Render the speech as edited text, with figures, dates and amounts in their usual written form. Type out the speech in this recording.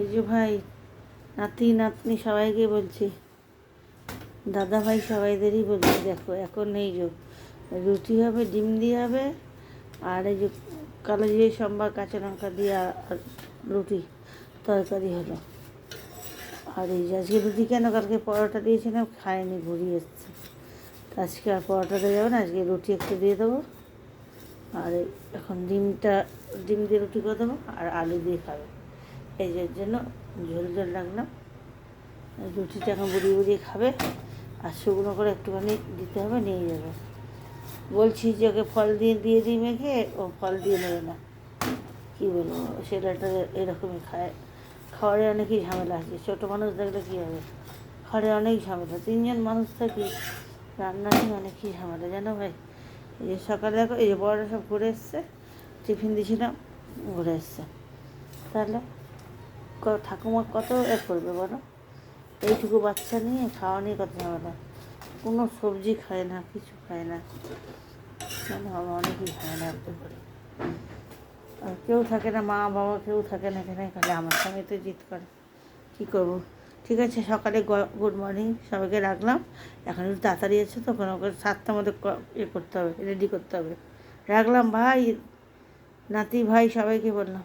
এই যে ভাই, নাতি নাতনি সবাইকে বলছি, দাদা ভাই সবাইদেরই বলছি, দেখো এখন এই যে রুটি হবে, ডিম দিয়ে হবে, আর এই যে কালো জিরে সম্বার কাঁচা লঙ্কা দিয়ে আর রুটি তরকারি হলো। আর এই যে আজকে রুটি কেন, কালকে পরোটা দিয়েছিলাম, খায়নি, ঘুরিয়ে এসছে। আজকে আর পরোটাটা যাবে না, আজকে রুটি একটু দিয়ে দেবো। আর এখন ডিম দিয়ে রুটি করে দেবো, আর আলু দিয়ে খাবে। এই যে জন্য ঝোল ঝোল রাখলাম। রুটিটা এখন বুড়িয়ে খাবে, আর শুকনো করে একটুখানি দিতে হবে, নিয়ে যাবে। বলছি যে ওকে ফল দিয়ে দিই মেখে, ও ফল দিয়ে নেবে না। কী বলবো, ছেলেটা এরকমই খায়। খাওয়ারে অনেকই ঝামেলা আছে, ছোটো মানুষ দেখলে কী হবে, খাওয়ারে অনেক ঝামেলা। 3জন মানুষ থাকি, রান্না নিয়ে অনেকই ঝামেলা, জানো ভাই। এই যে সকালে দেখো, এই যে বড়রা সব ঘুরে এসছে, টিফিন দিয়েছিলাম, ঘুরে এসছে। তাহলে ঠাকুমা কত করবে বলো, এইটুকু বাচ্চা নিয়ে খাওয়া নিয়ে কত ঝামেলা। কোনো সবজি খায় না, কিছু খায় না, মানে আমার অনেকই ঝামেলা করে। আর কেউ থাকে না, মা বাবা কেউ থাকে না এখানে, খালি আমার সঙ্গে তো জিদ করে। কী করবো। ঠিক আছে, সকালে গুড মর্নিং সবাইকে রাখলাম। এখন একটু তাড়াতাড়ি আছে, তখন ওকে 7টার মধ্যে করতে হবে, রেডি করতে হবে। রাখলাম ভাই, নাতি ভাই সবাইকে বললাম।